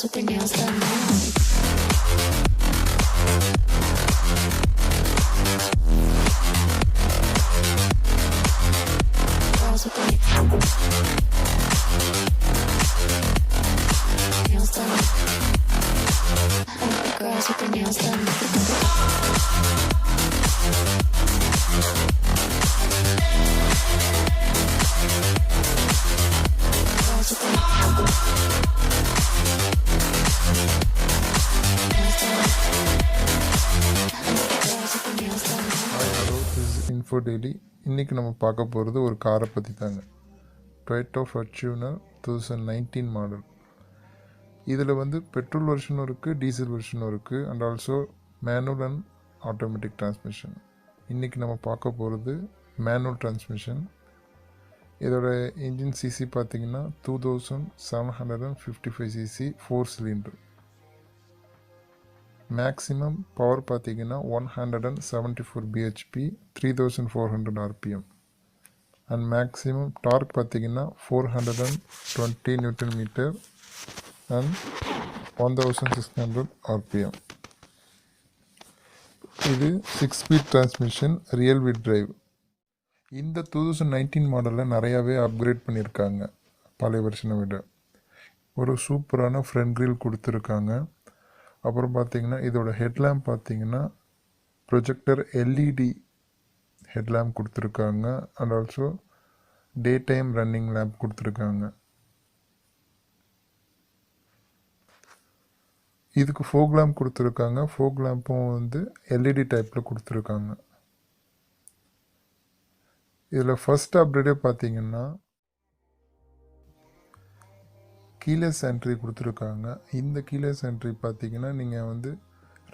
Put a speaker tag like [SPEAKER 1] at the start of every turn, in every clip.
[SPEAKER 1] girls with their nails done now. Girls with their nails done. Girls with their nails done.
[SPEAKER 2] Info Daily. இன்னைக்கு நம்ம பார்க்க போகிறது ஒரு காரை பற்றி தாங்க. Toyota Fortuner 2019 model. இதில் வந்து பெட்ரோல் வெர்ஷனும் இருக்குது, டீசல் வெர்ஷனும் இருக்குது, and also manual and automatic transmission. இன்றைக்கி நம்ம பார்க்க போகிறது மேனுவல் டிரான்ஸ்மிஷன். இதோட இன்ஜின் சிசி பார்த்திங்கன்னா 2755 சிசி 4 சிலிண்டர். மேக்ஸிமம் பவர் பார்த்திங்கன்னா 174 bhp 3400 rpm. And maximum torque பார்த்திங்கன்னா 420 Nm அண்ட் 1600 rpm. இது 6 speed transmission, rear wheel drive. இந்த 2019 மாடலில் நிறையாவே அப்கிரேட் பண்ணியிருக்காங்க பழைய வெர்ஷனை விட. ஒரு சூப்பரான ஃப்ரண்ட் கிரில் கொடுத்துருக்காங்க. அப்புறம் பார்த்திங்கன்னா இதோட ஹெட்லேம்ப் பார்த்திங்கன்னா ப்ரொஜெக்டர் எல்இடி ஹெட்லேம்ப் கொடுத்துருக்காங்க. And also day time running lamp கொடுத்துருக்காங்க. இதுக்கு ஃபோக் லேம்ப் கொடுத்துருக்காங்க. ஃபோக் லேம்பும் வந்து எல்இடி டைப்பில் கொடுத்துருக்காங்க. இதில் ஃபஸ்ட் அப்டேட்டே பார்த்திங்கன்னா கீலெஸ் என்ட்ரி கொடுத்துருக்காங்க. இந்த கீலெஸ் என்ட்ரி பார்த்திங்கன்னா நீங்கள் வந்து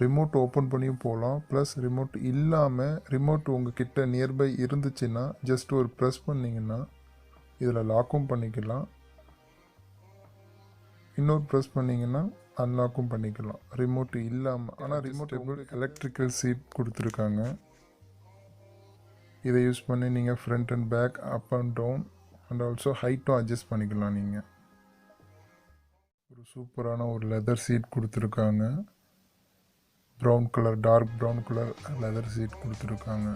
[SPEAKER 2] ரிமோட் ஓப்பன் பண்ணியும் போகலாம். ப்ளஸ் ரிமோட் இல்லாமல் ரிமோட் உங்கள் கிட்ட நியர்பை இருந்துச்சுன்னா ஜஸ்ட் ஒரு ப்ரெஸ் பண்ணிங்கன்னா இதில் லாக்கும் பண்ணிக்கலாம். இன்னொரு ப்ரெஸ் பண்ணிங்கன்னா அன்லாக்கும் பண்ணிக்கலாம் ரிமோட் இல்லாமல். ஆனால் ரிமோட் எலக்ட்ரிக்கல் சீட் கொடுத்துருக்காங்க. இதை யூஸ் பண்ணி நீங்கள் front and back, up and down and also ஹைட்டும் அட்ஜஸ்ட் பண்ணிக்கலாம். நீங்கள் ஒரு சூப்பரான ஒரு லெதர் சீட் கொடுத்துருக்காங்க. Brown colour, dark brown colour leather seat கொடுத்துருக்காங்க.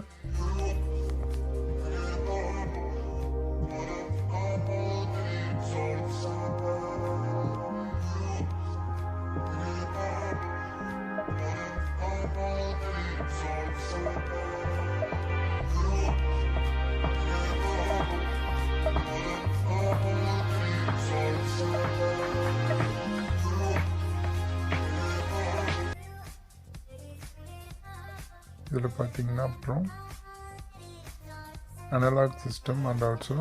[SPEAKER 2] இதில் பார்த்தீங்கன்னா அப்புறம் analogue system and also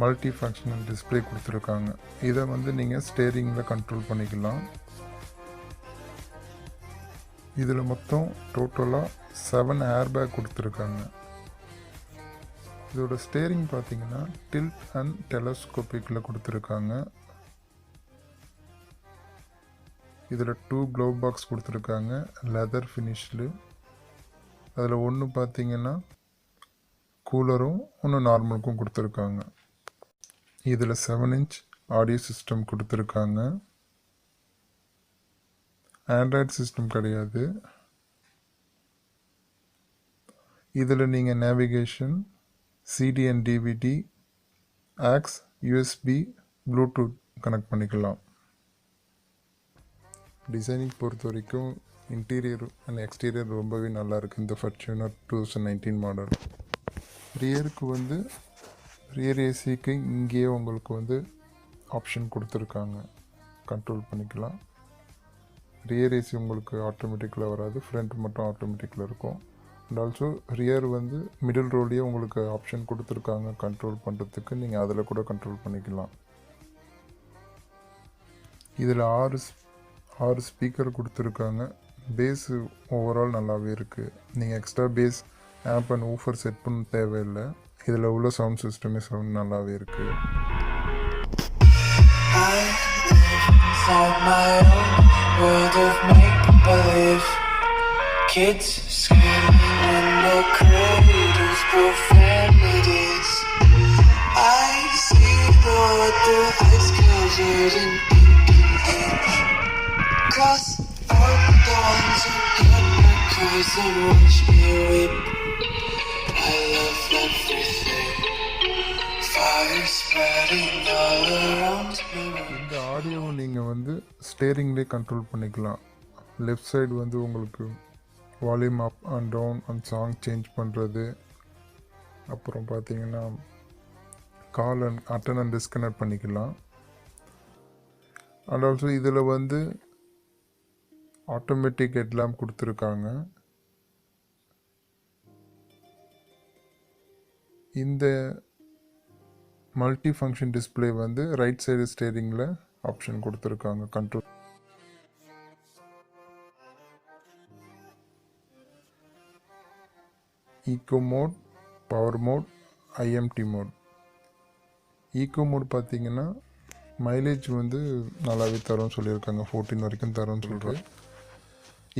[SPEAKER 2] multifunctional display கொடுத்துருக்காங்க. இதை வந்து நீங்கள் ஸ்டேரிங்கில் கண்ட்ரோல் பண்ணிக்கலாம். இதில் மொத்தம் டோட்டலாக 7 ஏர்பேக் கொடுத்துருக்காங்க. இதோட ஸ்டேரிங் பார்த்தீங்கன்னா டில்ட் அண்ட் டெலஸ்கோபிக்கில் கொடுத்துருக்காங்க. இதில் 2 க்ளோவ் பாக்ஸ் கொடுத்துருக்காங்க லெதர் ஃபினிஷில். அதில் ஒன்று பார்த்திங்கன்னா கூலரும் ஒன்று நார்மலுக்கும் கொடுத்துருக்காங்க. இதில் 7 இன்ச் ஆடியோ சிஸ்டம் கொடுத்துருக்காங்க. ஆண்ட்ராய்டு சிஸ்டம் கிடையாது. இதில் நீங்கள் navigation, CD and DVD, aux, USB, Bluetooth connect பண்ணிக்கலாம். டிசைனிங் பொறுத்த வரைக்கும் இன்டீரியர் அண்ட் எக்ஸ்டீரியர் ரொம்பவே நல்லாயிருக்கு இந்த ஃபார்ச்சுனர் 2019 மாடல். ரியருக்கு வந்து ரியர் ஏசிக்கு இங்கேயே உங்களுக்கு வந்து ஆப்ஷன் கொடுத்துருக்காங்க, கண்ட்ரோல் பண்ணிக்கலாம். ரியர் ஏசி உங்களுக்கு ஆட்டோமேட்டிக்கில் வராது, ஃப்ரண்ட் மட்டும் ஆட்டோமேட்டிக்கில் இருக்கும். அண்ட் ஆல்சோ ரியர் வந்து மிடில் ரோலையே உங்களுக்கு ஆப்ஷன் கொடுத்துருக்காங்க கண்ட்ரோல் பண்ணுறதுக்கு. நீங்கள் அதில் கூட கண்ட்ரோல் பண்ணிக்கலாம். இதில் 6 ஸ்பீக்கர் கொடுத்துருக்காங்க. பேஸு ஓவரால் நல்லாவே இருக்குது. நீங்கள் extra bass amp and woofer set பண்ண தேவையில்லை. இதில் உள்ள சவுண்ட் சிஸ்டமே சவுண்ட் நல்லாவே இருக்குது. Kids screaming in their cradles, profanities. I see the ice covered in ink.
[SPEAKER 3] Cross all the ones who heard my cries and watch me weep. I love everything. Fire spreading all around me.
[SPEAKER 2] இந்த ஆடியோவை நீங்கள் வந்து ஸ்டேரிங்லேயே control பண்ணிக்கலாம். Left side வந்து உங்களுக்கு volume up and down and song change பண்ணுறது, அப்புறம் பார்த்தீங்கன்னா call and attend and disconnect பண்ணிக்கலாம். அண்ட் ஆல்சோ இதில் வந்து ஆட்டோமேட்டிக் ஹெட்லாம்ப் கொடுத்துருக்காங்க. இந்த மல்டி ஃபங்க்ஷன் டிஸ்பிளே வந்து ரைட் சைடு ஸ்டேரிங்கில் ஆப்ஷன் கொடுத்துருக்காங்க control. Eco mode, power mode, IMT mode. Eco mode பார்த்தீங்கன்னா மைலேஜ் வந்து நல்லாவே தரும்னு சொல்லியிருக்காங்க, 14 வரைக்கும் தரும்னு சொல்கிறேன்.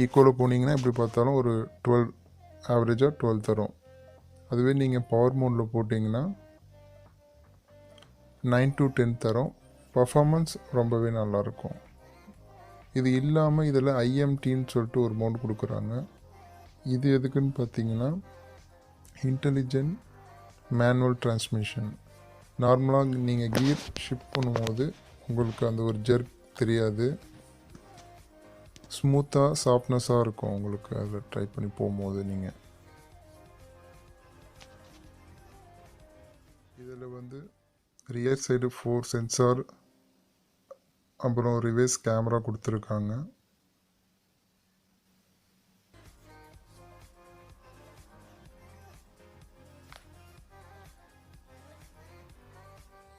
[SPEAKER 2] ஈக்குவலில் போனீங்கன்னா எப்படி பார்த்தாலும் ஒரு 12 ஆவரேஜாக 12 தரும். அதுவே நீங்கள் பவர் மோடில் போட்டிங்கன்னா 9 to 10 தரும். பர்ஃபார்மன்ஸ் ரொம்பவே நல்லாயிருக்கும். இது இல்லாமல் இதில் ஐஎம்டின்னு சொல்லிட்டு ஒரு மோட் கொடுக்குறாங்க. இது எதுக்குன்னு பார்த்தீங்கன்னா இன்டெலிஜென்ட் மேனுவல் டிரான்ஸ்மிஷன். நார்மலாக நீங்கள் கியர் ஷிஃப்ட் பண்ணும்போது உங்களுக்கு அந்த ஒரு ஜெர்க் தெரியாது, ஸ்மூத்தாக சாஃப்ட்னஸாக இருக்கும் உங்களுக்கு அதில் ட்ரை பண்ணி போகும்போது. நீங்கள் இதில் வந்து ரியர் சைடு 4 சென்சார், அப்புறம் ரிவர்ஸ் கேமரா கொடுத்துருக்காங்க.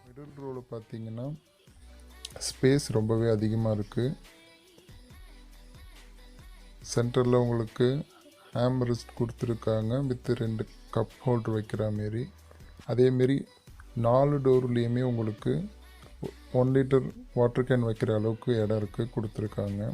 [SPEAKER 2] மிடில் ரோவில் பார்த்தீங்கன்னா ஸ்பேஸ் ரொம்பவே அதிகமாக இருக்குது. சென்டரில் உங்களுக்கு ஹேம்ரெஸ்ட் கொடுத்துருக்காங்க வித் 2 கப் ஹோல்டர் வைக்கிற மாரி. அதேமாரி 4 டோர்லேயுமே உங்களுக்கு 1 லிட்டர் வாட்டர் கேன் வைக்கிற அளவுக்கு இடம் இருக்குது கொடுத்துருக்காங்க.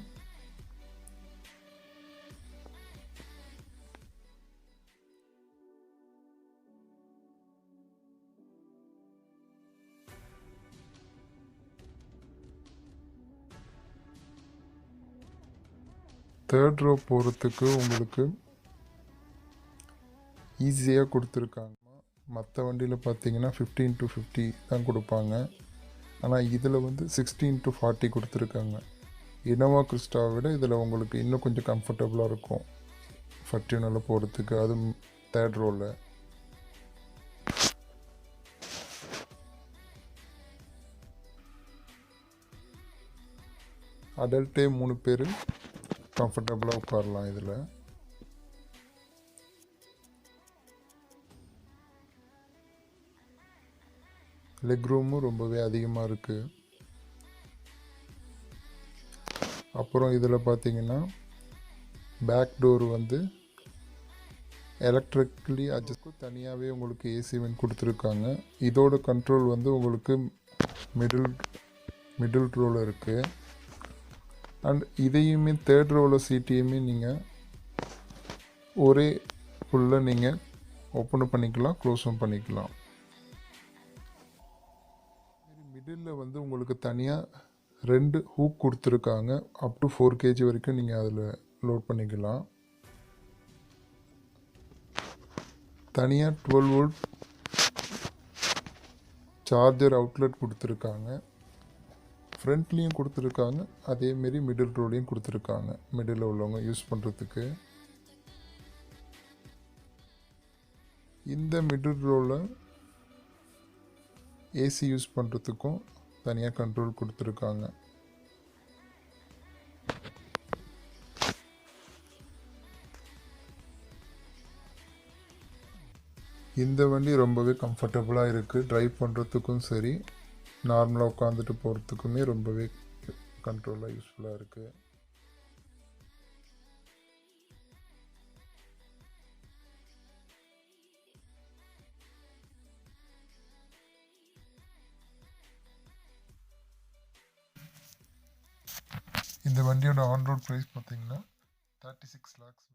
[SPEAKER 2] தேர்ட் ரோ போகிறதுக்கு உங்களுக்கு ஈஸியாக கொடுத்துருக்காங்க. மற்ற வண்டியில் பார்த்தீங்கன்னா 15-50 தான் கொடுப்பாங்க, ஆனால் இதில் வந்து 16-40 கொடுத்துருக்காங்க. இனோவா கிறிஸ்டாவை விட இதில் உங்களுக்கு இன்னும் கொஞ்சம் கம்ஃபர்டபுளாக இருக்கும் ஃபர்டியூனில் போகிறதுக்கு, அதுவும் தேர்ட் ரோவில். அடல்ட்டே 3 பேர் கம்ஃபர்டபுளாக உட்காரலாம் இதில். லெக் ரூமும் ரொம்பவே அதிகமாக இருக்குது. அப்புறம் இதில் பார்த்தீங்கன்னா பேக் டோர் வந்து எலக்ட்ரிக்கலி அட்ஜஸ்ட் தனியாகவே உங்களுக்கு ஏசி வென்ட் கொடுத்துருக்காங்க. இதோட கண்ட்ரோல் வந்து உங்களுக்கு மிடில் ரோவில் இருக்குது. அண்ட் இதையுமே தேர்ட் ரோவில் சீட்டையுமே நீங்கள் ஒரே ஃபுல்லாக நீங்கள் ஓப்பனும் பண்ணிக்கலாம், க்ளோஸும் பண்ணிக்கலாம். மிடில் வந்து உங்களுக்கு தனியாக 2 ஹூக் கொடுத்துருக்காங்க. அப் டு 4 kg வரைக்கும் நீங்கள் அதில் லோட் பண்ணிக்கலாம். தனியாக 12 வோல்ட் சார்ஜர் அவுட்லெட் கொடுத்துருக்காங்க. ஃப்ரண்ட்லேயும் கொடுத்துருக்காங்க, அதேமாரி மிடில் ரோலையும் கொடுத்துருக்காங்க மிடில் உள்ளவங்க யூஸ் பண்ணுறதுக்கு. இந்த மிடில் ரோவில் ஏசி யூஸ் பண்ணுறதுக்கும் தனியாக கண்ட்ரோல் கொடுத்துருக்காங்க. இந்த வண்டி ரொம்பவே கம்ஃபர்டபுளாக இருக்குது. ட்ரைவ் பண்ணுறதுக்கும் சரி, நார்மலாக உட்காந்துட்டு போகிறதுக்குமே ரொம்பவே கண்ட்ரோலாக யூஸ்ஃபுல்லாக இருக்குது. இந்த வண்டியோட ஆன் ரோட் ப்ரைஸ் பார்த்தீங்கன்னா 36 lakhs.